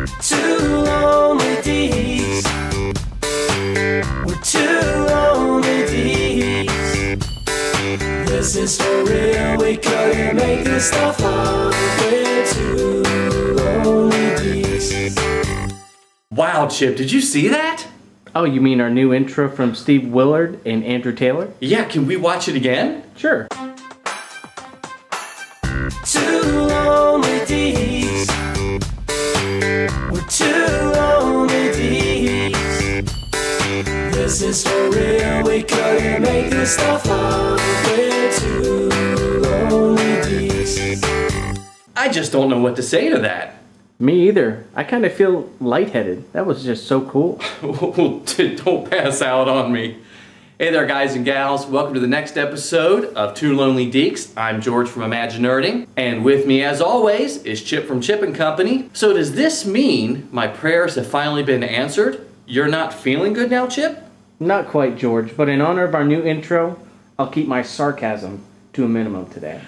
Two lonely geeks. We're two lonely geeks. This is for real, we couldn't make this stuff up. We're two lonely geeks. Wow, Chip, did you see that? Oh, you mean our new intro from Steve Willard and Andrew Taylor? Yeah, can we watch it again? Sure. Two lonely geeks. We're two lonely geeks. This is for real, we couldn't make this stuff up. We're two lonely geeks. I just don't know what to say to that. Me either. I kind of feel lightheaded. That was just so cool. Don't pass out on me. Hey there, guys and gals. Welcome to the next episode of Two Lonely Deeks. I'm George from Imaginerding, and with me, as always, is Chip from Chip & Company. So does this mean my prayers have finally been answered? You're not feeling good now, Chip? Not quite, George, but in honor of our new intro, I'll keep my sarcasm to a minimum today.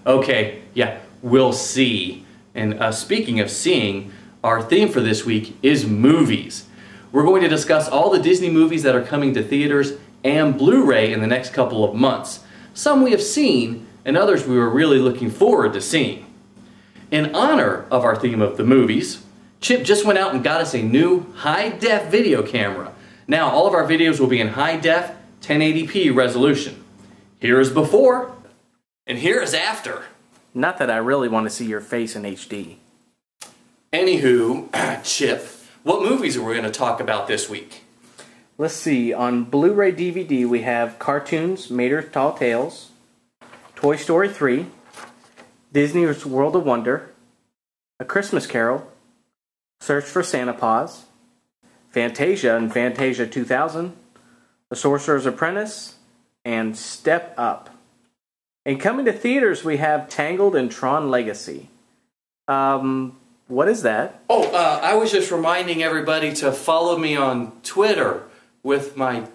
Okay, yeah, we'll see. And speaking of seeing, our theme for this week is movies. We're going to discuss all the Disney movies that are coming to theaters and Blu-ray in the next couple of months. Some we have seen, and others we were really looking forward to seeing. In honor of our theme of the movies, Chip just went out and got us a new high-def video camera. Now all of our videos will be in high-def 1080p resolution. Here is before, and here is after. Not that I really want to see your face in HD. Anywho, Chip, what movies are we going to talk about this week? Let's see, on Blu-ray DVD we have Cartoons, Mater's Tall Tales, Toy Story 3, Disney's World of Wonder, A Christmas Carol, Search for Santa Paws, Fantasia and Fantasia 2000, The Sorcerer's Apprentice, and Step Up. And coming to theaters, we have Tangled and Tron Legacy. What is that? Oh, I was just reminding everybody to follow me on Twitter with my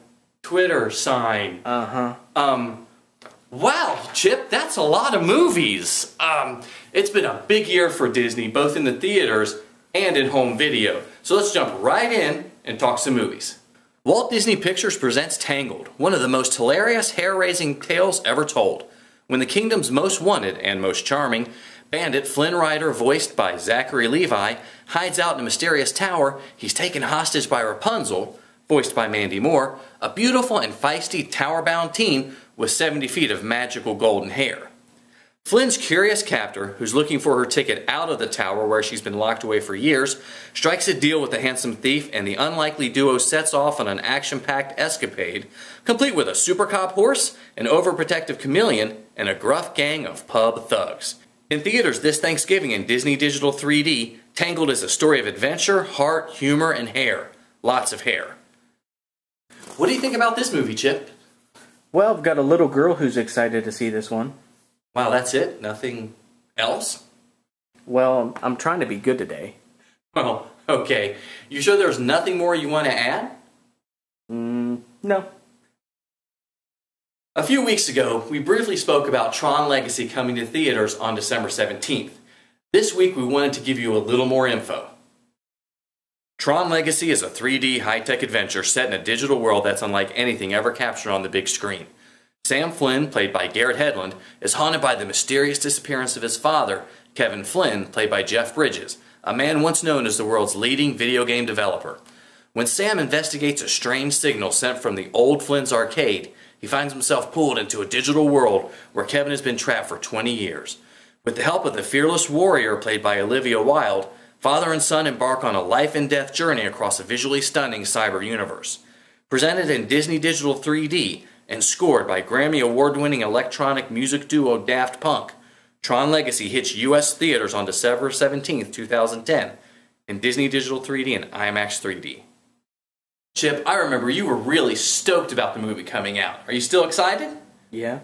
Twitter sign. Wow, Chip, that's a lot of movies. It's been a big year for Disney, both in the theaters and in home video. So let's jump right in and talk some movies. Walt Disney Pictures presents Tangled, one of the most hilarious, hair-raising tales ever told. When the kingdom's most wanted and most charming bandit Flynn Rider, voiced by Zachary Levi, hides out in a mysterious tower, he's taken hostage by Rapunzel, voiced by Mandy Moore, a beautiful and feisty tower-bound teen with 70 feet of magical golden hair. Flynn's curious captor, who's looking for her ticket out of the tower where she's been locked away for years, strikes a deal with the handsome thief, and the unlikely duo sets off on an action-packed escapade, complete with a super cop horse, an overprotective chameleon, and a gruff gang of pub thugs. In theaters this Thanksgiving in Disney Digital 3D, Tangled is a story of adventure, heart, humor, and hair. Lots of hair. What do you think about this movie, Chip? Well, I've got a little girl who's excited to see this one. Wow, that's it? Nothing else? Well, I'm trying to be good today. Well, okay. You sure there's nothing more you want to add? No. A few weeks ago, we briefly spoke about Tron Legacy coming to theaters on December 17th. This week, we wanted to give you a little more info. Tron Legacy is a 3D high-tech adventure set in a digital world that's unlike anything ever captured on the big screen. Sam Flynn, played by Garrett Hedlund, is haunted by the mysterious disappearance of his father, Kevin Flynn, played by Jeff Bridges, a man once known as the world's leading video game developer. When Sam investigates a strange signal sent from the old Flynn's arcade, he finds himself pulled into a digital world where Kevin has been trapped for 20 years. With the help of the fearless warrior played by Olivia Wilde, father and son embark on a life-and-death journey across a visually stunning cyber universe. Presented in Disney Digital 3D and scored by Grammy Award-winning electronic music duo Daft Punk, Tron Legacy hits U.S. theaters on December 17, 2010 in Disney Digital 3D and IMAX 3D. Chip, I remember you were really stoked about the movie coming out. Are you still excited? Yeah.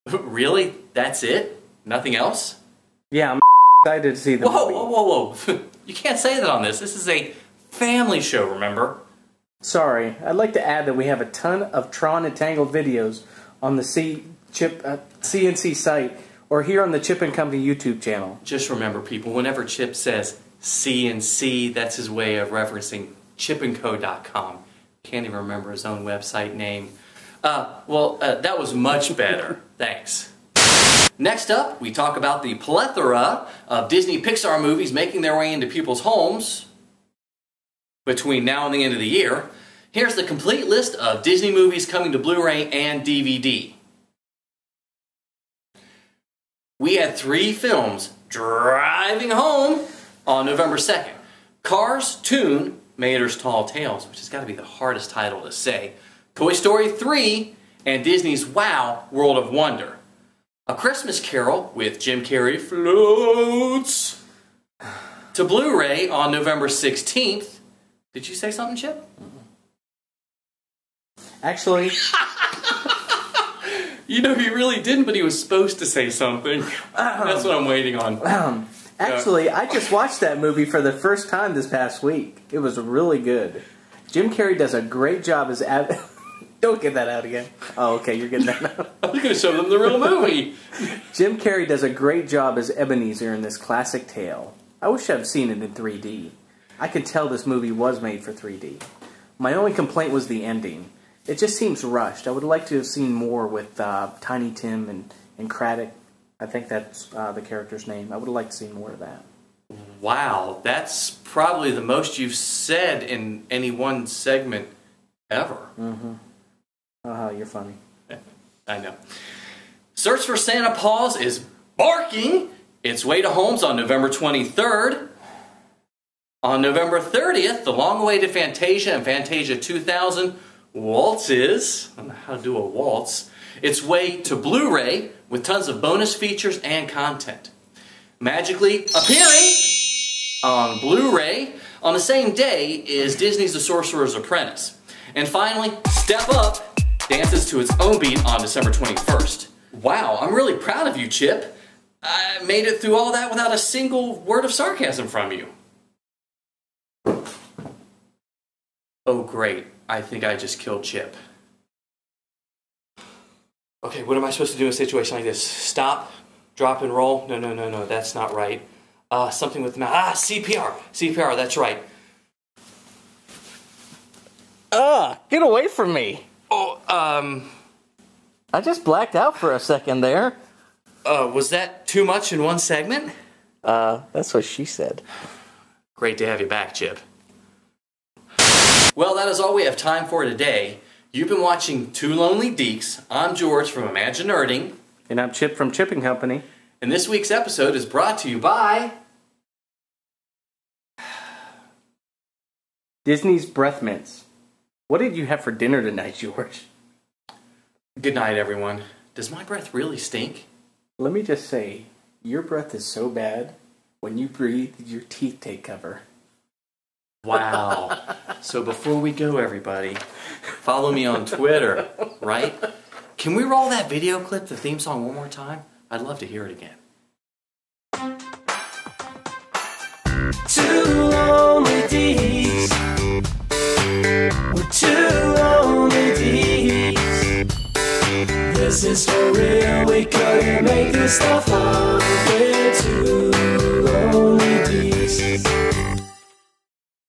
Really? That's it? Nothing else? Yeah, I'm excited to see the movie. Whoa. You can't say that on this. This is a family show, remember? Sorry, I'd like to add that we have a ton of Tron and Tangled videos on the CNC site or here on the Chip & Company YouTube channel. Just remember, people, whenever Chip says C&C. That's his way of referencing chipandco.com. Can't even remember his own website name. That was much better. Thanks. Next up, we talk about the plethora of Disney Pixar movies making their way into people's homes between now and the end of the year. Here's the complete list of Disney movies coming to Blu-ray and DVD. We had 3 films driving home on November 2nd. Cars, Toon, Mater's Tall Tales, which has got to be the hardest title to say. Toy Story 3, and Disney's Wow! World of Wonder. A Christmas Carol with Jim Carrey floats to Blu-ray on November 16th. Did you say something, Chip? Actually... You know, he really didn't, but he was supposed to say something. That's what I'm waiting on. Actually, I just watched that movie for the first time this past week. It was really good. Jim Carrey does a great job as... Don't get that out again. Oh, okay, you're getting that out. I was going to show them the real movie. Jim Carrey does a great job as Ebenezer in this classic tale. I wish I'd seen it in 3D. I could tell this movie was made for 3D. My only complaint was the ending. It just seems rushed. I would like to have seen more with Tiny Tim and Craddock. I think that's the character's name. I would have liked to see more of that. Wow, that's probably the most you've said in any one segment ever. Mm-hmm. You're funny. I know. Search for Santa Paws is barking its way to homes on November 23rd. On November 30th, the long-awaited Fantasia and Fantasia 2000 waltzes, I don't know how to do a waltz, its way to Blu-ray with tons of bonus features and content. Magically appearing on Blu-ray on the same day is Disney's The Sorcerer's Apprentice. And finally, Step Up dances to its own beat on December 21st. Wow, I'm really proud of you, Chip. I made it through all that without a single word of sarcasm from you. Oh, great. I think I just killed Chip. Okay, what am I supposed to do in a situation like this? Stop, drop, and roll? No, that's not right. Something with the mouth. CPR. CPR, that's right. Get away from me. Oh, I just blacked out for a second there. Was that too much in one segment? That's what she said. Great to have you back, Chip. Well, that is all we have time for today. You've been watching Two Lonely Deeks. I'm George from Imagine Nerding. And I'm Chip from Chipping Company. And this week's episode is brought to you by... Disney's Breath Mints. What did you have for dinner tonight, George? Good night, everyone. Does my breath really stink? Let me just say, your breath is so bad, when you breathe, your teeth take cover. Wow. So before we go, everybody, follow me on Twitter, right? Can we roll that video clip, the theme song, one more time? I'd love to hear it again. Two lonely deeks. We're two lonely deeks. This is for real. We couldn't make this stuff up.